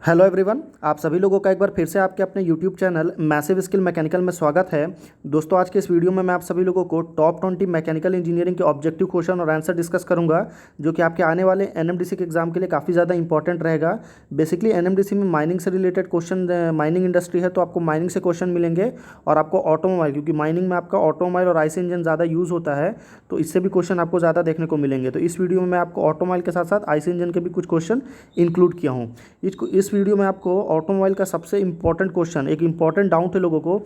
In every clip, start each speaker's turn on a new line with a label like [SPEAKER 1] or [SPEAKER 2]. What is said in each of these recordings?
[SPEAKER 1] Hello everyone, आप सभी लोगों का एक बार फिर से आपके अपने YouTube channel massive skill mechanical में स्वागत है। दोस्तों, आज के इस वीडियो में मैं आप सभी लोगों को टॉप 20 मैकेनिकल इंजीनियरिंग के ऑब्जेक्टिव क्वेश्चन और आंसर डिस्कस करूंगा, जो कि आपके आने वाले एनएमडीसी के एग्जाम के लिए काफ़ी ज़्यादा इंपॉर्टेंट रहेगा। बेसिकली एनएमडीसी में माइनिंग से रिलेटेड क्वेश्चन, माइनिंग इंडस्ट्री है तो आपको माइनिंग से क्वेश्चन मिलेंगे, और आपको ऑटोमोबाइल, क्योंकि माइनिंग में आपका ऑटोमोबाइल और आईसी इंजन ज़्यादा यूज़ होता है, तो इससे भी क्वेश्चन आपको ज़्यादा देखने को मिलेंगे। तो इस वीडियो में मैं आपको ऑटोमोबाइल के साथ साथ आईसी इंजन के भी कुछ क्वेश्चन इंक्लूड किया हूँ। इस वीडियो में आपको ऑटोमोबाइल का सबसे इंपॉर्टेंट क्वेश्चन, एक इंपॉर्टेंट डाउट है लोगों को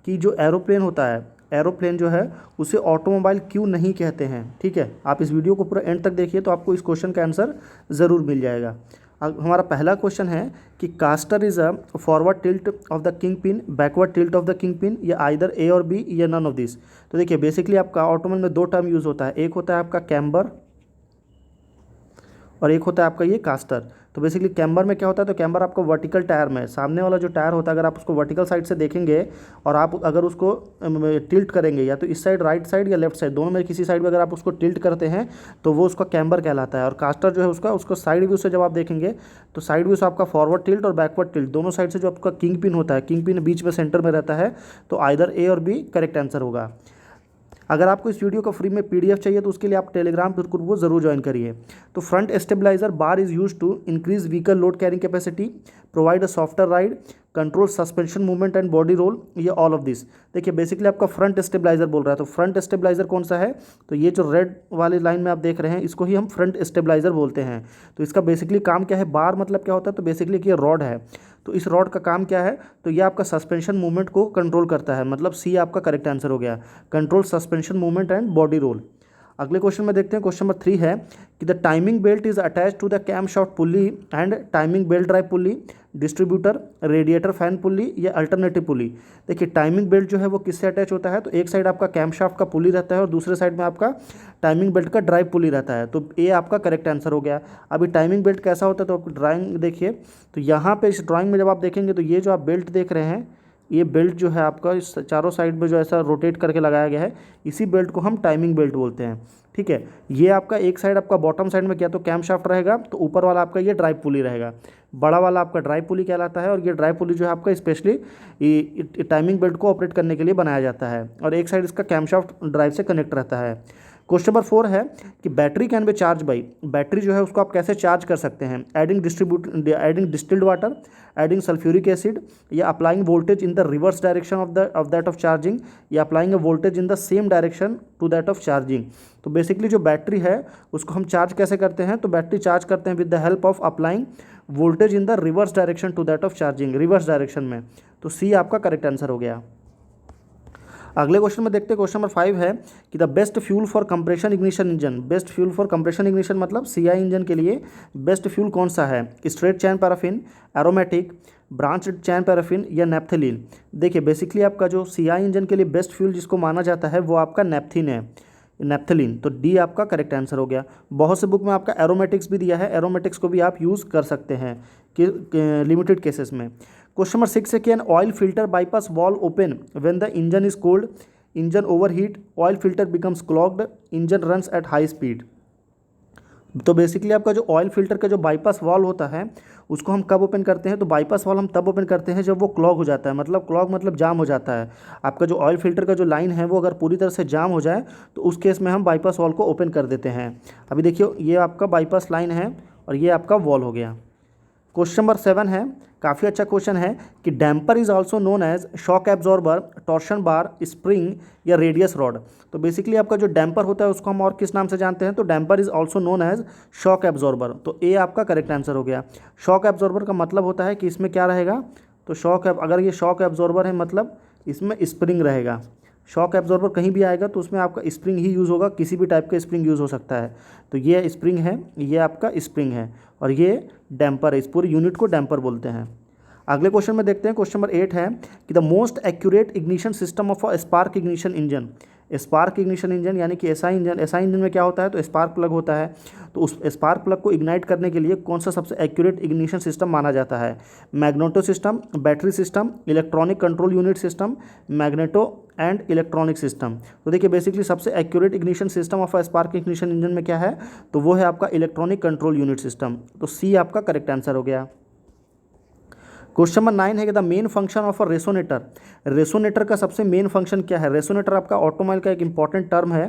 [SPEAKER 1] कि जो एरोप्लेन होता है, एरोप्लेन जो है उसे ऑटोमोबाइल क्यों नहीं कहते हैं। ठीक है, आप इस वीडियो को पूरा एंड तक देखिए तो आपको इस क्वेश्चन का आंसर ज़रूर मिल जाएगा। अब हमारा पहला क्वेश्चन है कि caster is a forward tilt of the king pin, backward tilt of the king pin, या आइदर ए और बी या नन ऑफ दिस। तो देखिए, बेसिकली आपका ऑटोमोबाइल में दो टर्म यूज़ होता है, एक होता है आपका कैम्बर और एक होता है आपका ये कास्टर। तो बेसिकली कैम्बर में क्या होता है, तो कैम्बर आपको वर्टिकल टायर में सामने वाला जो टायर होता है, अगर आप उसको वर्टिकल साइड से देखेंगे और आप अगर उसको टिल्ट करेंगे, या तो इस साइड राइट साइड या लेफ्ट साइड, दोनों में किसी साइड में अगर आप उसको टिल्ट करते हैं तो वो उसका कैम्बर कहलाता है। और कास्टर जो है उसको साइड व्यू से जब आप देखेंगे तो साइड व्यू से आपका फॉरवर्ड टिल्ट और बैकवर्ड टिल्ट दोनों साइड से जो आपका किंग पिन होता है, किंग पिन बीच में सेंटर में रहता है, तो आइदर ए और बी करेक्ट आंसर होगा। अगर आपको इस वीडियो का फ्री में पीडीएफ चाहिए तो उसके लिए आप टेलीग्राम ग्रुप को जरूर ज्वाइन करिए। तो front stabiliser bar is use to increase vehicle load carrying capacity, provide a softer ride, control suspension movement and body roll, ये ऑल ऑफ दिस। देखिए, बेसिकली आपका फ्रंट स्टेबलाइजर बोल रहा है, तो फ्रंट स्टेबलाइजर कौन सा है, तो ये जो रेड वाली लाइन में आप देख रहे हैं इसको ही हम फ्रंट स्टेबलाइजर बोलते हैं। तो इसका बेसिकली काम क्या है, बार मतलब क्या होता है, तो बेसिकली कि ये रॉड है, तो इस रॉड का काम क्या है, तो ये आपका सस्पेंशन मूवमेंट को कंट्रोल करता है, मतलब सी आपका करेक्ट आंसर हो गया, control suspension movement and body roll. अगले क्वेश्चन में देखते हैं, क्वेश्चन नंबर 3 है कि the timing belt is attach to the cam shaft pulley and timing belt drive pulley, distributor, radiator fan pulley, या अल्टरनेटिव पुली। देखिए, टाइमिंग बेल्ट जो है वो किससे अटैच होता है, तो एक साइड आपका कैम शाफ्ट का पुली रहता है और दूसरे साइड में आपका टाइमिंग बेल्ट का ड्राइव पुली रहता है, तो ये आपका करेक्ट आंसर हो गया। अभी टाइमिंग बेल्ट कैसा होता है, तो आप ड्राइंग देखिए, तो यहाँ पे इस ड्राइंग में जब आप देखेंगे तो ये जो आप बेल्ट देख रहे हैं, ये बेल्ट जो है आपका इस चारों साइड में जो ऐसा रोटेट करके लगाया गया है, इसी बेल्ट को हम टाइमिंग बेल्ट बोलते हैं। ठीक है, ये आपका एक साइड आपका बॉटम साइड में क्या तो कैम शाफ्ट रहेगा, तो ऊपर वाला आपका ये ड्राइव पुली रहेगा, बड़ा वाला आपका ड्राइव पुली कहलाता है। और ये ड्राइव पुली जो है आपका स्पेशली टाइमिंग बेल्ट को ऑपरेट करने के लिए बनाया जाता है, और एक साइड इसका कैम शाफ्ट ड्राइव से कनेक्ट रहता है। क्वेश्चन नंबर 4 है कि battery can be charge by, battery जो है उसको आप कैसे चार्ज कर सकते हैं, adding distilled water, adding sulphuric acid, या applying voltage in the reverse direction of that of charging, या applying a voltage in the same direction to that of charging. तो बेसिकली जो बैटरी है उसको हम चार्ज कैसे करते हैं, तो बैटरी चार्ज करते हैं with the help of applying voltage in the reverse direction to that of charging, reverse direction में। तो सी आपका करेक्ट आंसर हो गया। अगले क्वेश्चन में देखते हैं, क्वेश्चन नंबर 5 है कि the best fuel for compression ignition engine, best fuel for compression ignition मतलब सीआई इंजन के लिए बेस्ट फ्यूल कौन सा है, straight chain paraffin, aromatic, branch chain paraffin, या नेप्थलीन। देखिए, बेसिकली आपका जो सीआई इंजन के लिए बेस्ट फ्यूल जिसको माना जाता है वो आपका नेप्थिन है, नेप्थलीन। तो डी आपका करेक्ट आंसर हो गया। बहुत से बुक में आपका एरोमेटिक्स भी दिया है, एरोमेटिक्स को भी आप यूज़ कर सकते हैं कि लिमिटेड केसेस में। क्वेश्चन नंबर 6 है कि an oil filter bypass valve open when the engine is cold, engine overheat, oil filter becomes clogged, engine runs at high speed. तो बेसिकली आपका जो ऑयल फिल्टर का जो बाईपास वॉल होता है उसको हम कब ओपन करते हैं, तो बाईपास वॉल हम तब ओपन करते हैं जब वो क्लॉग हो जाता है, मतलब क्लॉग मतलब जाम हो जाता है। आपका जो ऑयल फिल्टर का जो लाइन है वो अगर पूरी तरह से जाम हो जाए तो उस केस में हम बाईपास वॉल को ओपन कर देते हैं। अभी देखिए, ये आपका बाईपास लाइन है और ये आपका वॉल हो गया। क्वेश्चन नंबर 7 है, काफ़ी अच्छा क्वेश्चन है कि damper is also known as shock absorber, torsion bar, spring, या रेडियस रॉड। तो बेसिकली आपका जो डैम्पर होता है उसको हम और किस नाम से जानते हैं, तो damper is also known as shock absorber. तो ए आपका करेक्ट आंसर हो गया। शॉक एब्जॉर्बर का मतलब होता है कि इसमें क्या रहेगा, तो अगर ये शॉक एब्जॉर्बर है मतलब इसमें स्प्रिंग रहेगा। शॉक एब्जॉर्बर कहीं भी आएगा तो उसमें आपका स्प्रिंग ही यूज़ होगा, किसी भी टाइप का स्प्रिंग यूज़ हो सकता है। तो ये स्प्रिंग है, ये आपका स्प्रिंग है, और ये डैम्पर है, इस पूरे यूनिट को डैम्पर बोलते हैं। अगले क्वेश्चन में देखते हैं, क्वेश्चन नंबर 8 है कि the most accurate ignition system of a spark ignition engine, spark ignition engine यानी कि एसआई इंजन, एसआई इंजन में क्या होता है, तो स्पार्क प्लग होता है। तो उस स्पार्क प्लग को इग्नाइट करने के लिए कौन सा सबसे एक्यूरेट इग्निशन सिस्टम माना जाता है, magneto system, battery system, electronic control unit system, magneto and electronic system. तो देखिए, बेसिकली सबसे accurate ignition system of a spark ignition engine में क्या है, तो वो है आपका इलेक्ट्रॉनिक कंट्रोल यूनिट सिस्टम। तो सी आपका करेक्ट आंसर हो गया। क्वेश्चन नंबर 9 है कि the main function of a resonator. Resonator का सबसे मेन फंक्शन क्या है? रेसोनेटर आपका ऑटोमोबाइल का एक इंपॉर्टेंट टर्म है,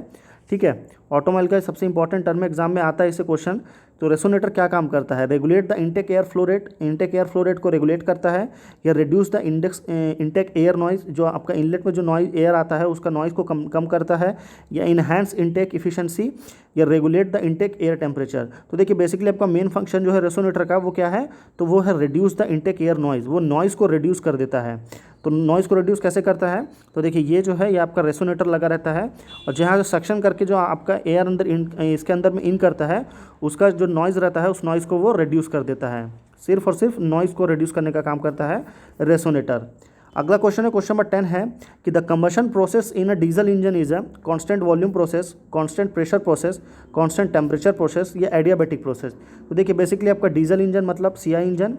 [SPEAKER 1] ठीक है, ऑटोमोबाइल का सबसे इंपॉर्टेंट टर्म है, एग्जाम में आता है इससे क्वेश्चन। तो रेसोनेटर क्या काम करता है? Regulate the intake air flow rate, intake air flow rate को रेगुलेट करता है, या reduce the intake air noise, जो आपका इनलेट में जो नॉइज एयर आता है उसका नॉइज को कम करता है, या इनहेंस इनटेक इफिशिएंसी, या regulate the intake air temperature. तो देखिए बेसिकली आपका मेन फंक्शन जो है रेसोनेटर का वो क्या है? तो वो है reduce the intake air noise, वो नॉइज़ को रिड्यूस कर देता है। तो नॉइज़ को रिड्यूस कैसे करता है? तो देखिए ये जो है ये आपका रेसोनेटर लगा रहता है, और जहाँ सक्शन करके जो आपका एयर अंदर इसके अंदर में इन करता है, उसका जो नॉइज़ रहता है उस नॉइज़ को वो रिड्यूस कर देता है। सिर्फ और सिर्फ नॉइज़ को रिड्यूस करने का काम करता है रेसोनेटर। अगला क्वेश्चन है, क्वेश्चन नंबर 10 है कि the combustion process in a diesel engine is a constant volume process, constant pressure process, constant temperature process, या एडियाबैटिक प्रोसेस। तो देखिए बेसिकली आपका डीजल इंजन मतलब सीआई इंजन,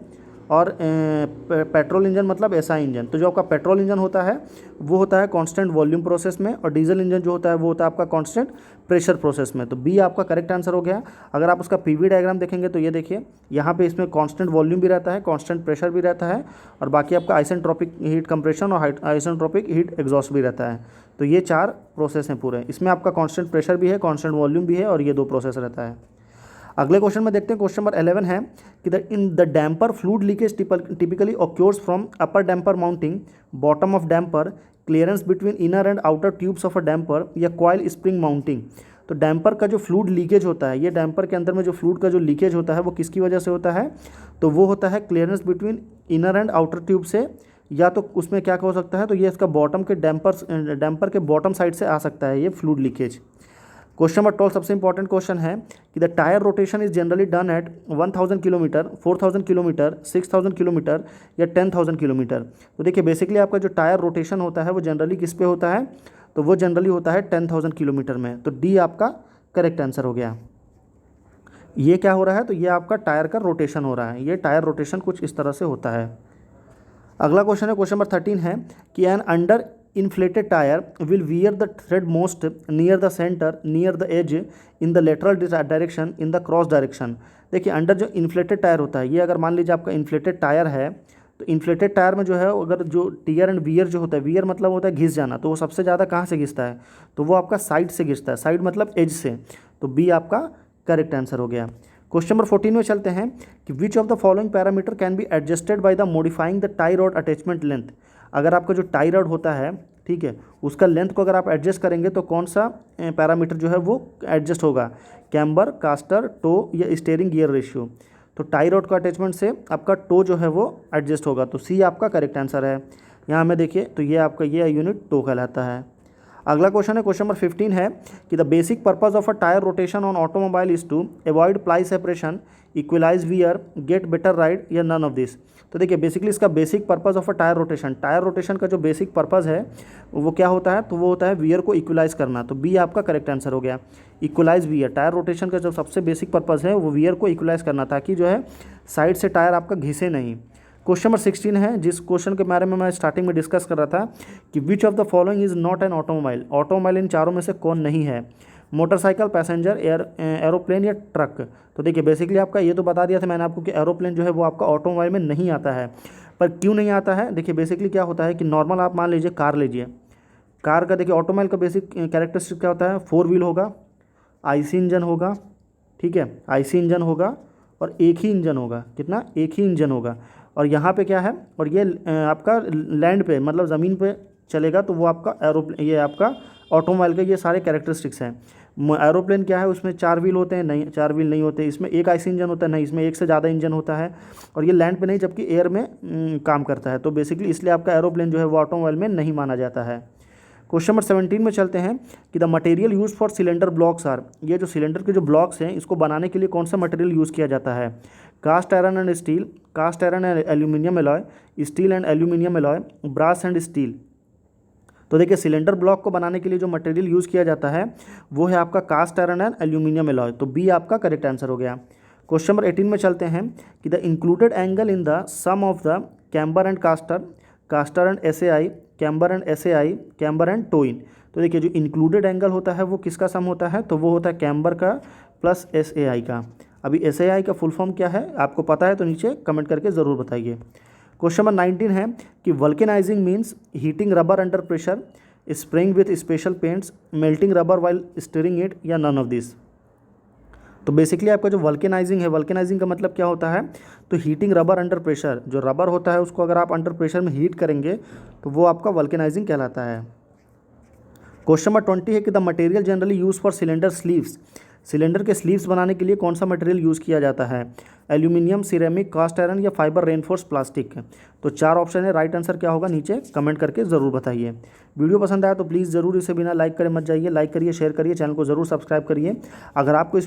[SPEAKER 1] और पेट्रोल इंजन मतलब एसआई इंजन। तो जो आपका पेट्रोल इंजन होता है वो होता है कांस्टेंट वॉल्यूम प्रोसेस में, और डीजल इंजन जो होता है वो होता है आपका कांस्टेंट प्रेशर प्रोसेस में। तो बी आपका करेक्ट आंसर हो गया। अगर आप उसका पीवी डायग्राम देखेंगे तो ये देखिए यहाँ पे इसमें कांस्टेंट वॉल्यूम भी रहता है, कांस्टेंट प्रेशर भी रहता है, और बाकी आपका आइसेंट्रोपिक हीट कंप्रेशन और आइसेंट्रोपिक हीट एग्जॉस्ट भी रहता है। तो ये 4 प्रोसेस हैं पूरे। इसमें आपका कांस्टेंट प्रेशर भी है, कांस्टेंट वॉल्यूम भी है, और ये 2 प्रोसेस रहता है। अगले क्वेश्चन में देखते हैं, क्वेश्चन नंबर 11 है कि in the damper fluid leakage typically occurs from upper damper mounting, bottom of damper, clearance between inner and outer tubes of a damper, या कॉइल स्प्रिंग माउंटिंग। तो डैम्पर का जो फ्लूइड लीकेज होता है, ये damper के अंदर में जो फ्लूइड का जो लीकेज होता है वो किसकी वजह से होता है? तो वो होता है clearance between inner and outer tube से, या तो उसमें क्या हो सकता है? तो ये इसका बॉटम के डैम्पर के बॉटम साइड से आ सकता है ये फ्लूइड लीकेज। क्वेश्चन नंबर 12 सबसे इंपॉर्टेंट क्वेश्चन है कि the tyre rotation is generally done at 1000 kilometre, 4000 kilometre, 6000 kilometre, या 10000 किलोमीटर। तो देखिए बेसिकली आपका जो टायर रोटेशन होता है वो जनरली किस पे होता है? तो वो जनरली होता है 10000 किलोमीटर में। तो डी आपका करेक्ट आंसर हो गया। ये क्या हो रहा है? तो ये आपका टायर का रोटेशन हो रहा है। ये टायर रोटेशन कुछ इस तरह से होता है। अगला क्वेश्चन है, क्वेश्चन नंबर 13 है कि an under inflated tire will wear the thread most near the center, near the edge, in the lateral direction, in the cross direction। देखिए अंडर जो इन्फ्लेटेड टायर होता है, ये अगर मान लीजिए आपका इन्फ्लेटेड टायर है, तो इन्फ्लेटेड टायर में जो है अगर जो टीयर एंड वियर जो होता है, वियर मतलब होता है घिस जाना, तो वो सबसे ज़्यादा कहाँ से घिसता है? तो वो आपका साइड से घिसता है, साइड मतलब एज से। तो बी आपका करेक्ट आंसर हो गया। क्वेश्चन नंबर 14 में चलते हैं कि which of the following parameter can be adjusted by the modifying the tie rod attachment length. अगर आपका जो टाई रॉड होता है, ठीक है, उसका लेंथ को अगर आप एडजस्ट करेंगे तो कौन सा पैरामीटर जो है वो एडजस्ट होगा? कैम्बर, कास्टर, टो, या स्टीयरिंग गियर रेशियो। तो टाई रॉड का अटैचमेंट से आपका टो जो है वो एडजस्ट होगा। तो सी आपका करेक्ट आंसर है। यहाँ में देखिए तो ये आपका ये यूनिट टो कहलाता है। अगला क्वेश्चन है, क्वेश्चन नंबर 15 है कि the basic purpose of a tyre rotation on automobile is to avoid ply separation, equalise wear, get better ride, या नन ऑफ दिस। तो देखिए बेसिकली इसका basic purpose of a tyre rotation का जो basic purpose है वो क्या होता है? तो वो होता है वियर को इक्वलाइज करना। तो बी आपका करेक्ट आंसर हो गया। इक्वलाइज वियर, टायर रोटेशन का जो सबसे बेसिक पर्पज है वो वियर को इक्वलाइज करना, ताकि जो है साइड से टायर आपका घिसे नहीं। क्वेश्चन नंबर 16 है, जिस क्वेश्चन के बारे में मैं स्टार्टिंग में डिस्कस कर रहा था कि which of the following is not an automobile. Automobile इन चारों में से कौन नहीं है? मोटरसाइकिल, पैसेंजर, एरोप्लेन, या ट्रक। तो देखिए बेसिकली आपका ये तो बता दिया था मैंने आपको कि एरोप्लेन जो है वो आपका ऑटोमोबाइल में नहीं आता है। पर क्यों नहीं आता है? देखिए बेसिकली क्या होता है कि नॉर्मल आप मान लीजिए कार लीजिए, कार का देखिए ऑटोमोबाइल का बेसिक कैरेक्टरिस्टिक क्या होता है? 4 व्हील होगा, आईसी इंजन होगा, ठीक है, आईसी इंजन होगा, और एक ही इंजन होगा। कितना? एक ही इंजन होगा। और यहाँ पे क्या है? और ये आपका लैंड पे मतलब ज़मीन पे चलेगा, तो वो आपका एरोप्लेन, ये आपका ऑटोमोबाइल के ये सारे कैरेक्टरिस्टिक्स हैं। एरोप्लेन क्या है? उसमें 4 व्हील होते हैं, नहीं 4 व्हील नहीं होते। इसमें एक आईसी इंजन होता है, नहीं इसमें एक से ज़्यादा इंजन होता है, और ये लैंड पे नहीं जबकि एयर में काम करता है। तो बेसिकली इसलिए आपका एरोप्लेन जो है वो ऑटोमोबाइल में नहीं माना जाता है। क्वेश्चन नंबर 17 में चलते हैं कि the material use for cylinder blocks are. ये जो सिलेंडर के जो ब्लॉक्स हैं इसको बनाने के लिए कौन सा मटेरियल यूज़ किया जाता है? Cast iron and steel, cast iron and aluminium alloy, steel and aluminium alloy, brass and steel. तो देखिए सिलेंडर ब्लॉक को बनाने के लिए जो मटेरियल यूज़ किया जाता है वो है आपका cast iron and aluminium alloy. तो बी आपका करेक्ट आंसर हो गया। क्वेश्चन नंबर 18 में चलते हैं कि the included angle in the sum of the camber and caster, caster and SAI, camber and SAI, camber and toe in. तो देखिए जो इंक्लूडेड एंगल होता है वो किसका सम होता है? तो वो होता है कैम्बर का प्लस एसएआई का। अभी एसएआई का फुल फॉर्म क्या है आपको पता है तो नीचे कमेंट करके ज़रूर बताइए। क्वेश्चन नंबर 19 है कि vulcanising means heating rubber under pressure, spraying with special paints, melting rubber while steering it, या नन ऑफ दिस। तो बेसिकली आपका जो वल्केनाइजिंग है, वल्केनाइजिंग का मतलब क्या होता है, तो हीटिंग रबर अंडर प्रेशर, जो रबर होता है उसको अगर आप अंडर प्रेशर में हीट करेंगे तो वो आपका वल्केनाइजिंग कहलाता है। क्वेश्चन नंबर 20 है कि the material generally use for cylinder sleeves, cylinder के स्लीव्स बनाने के लिए कौन सा मटेरियल यूज़ किया जाता है, एल्यूमिनियम, सिरेमिक, कास्ट आयरन, या फाइबर रेनफोर्स प्लास्टिक। तो 4 ऑप्शन है, राइट आंसर क्या होगा नीचे कमेंट करके ज़रूर बताइए। वीडियो पसंद आया तो प्लीज़ ज़रूर इसे बिना लाइक करे मत जाइए, लाइक करिए, शेयर करिए, चैनल को ज़रूर सब्सक्राइब करिए। अगर आपको इस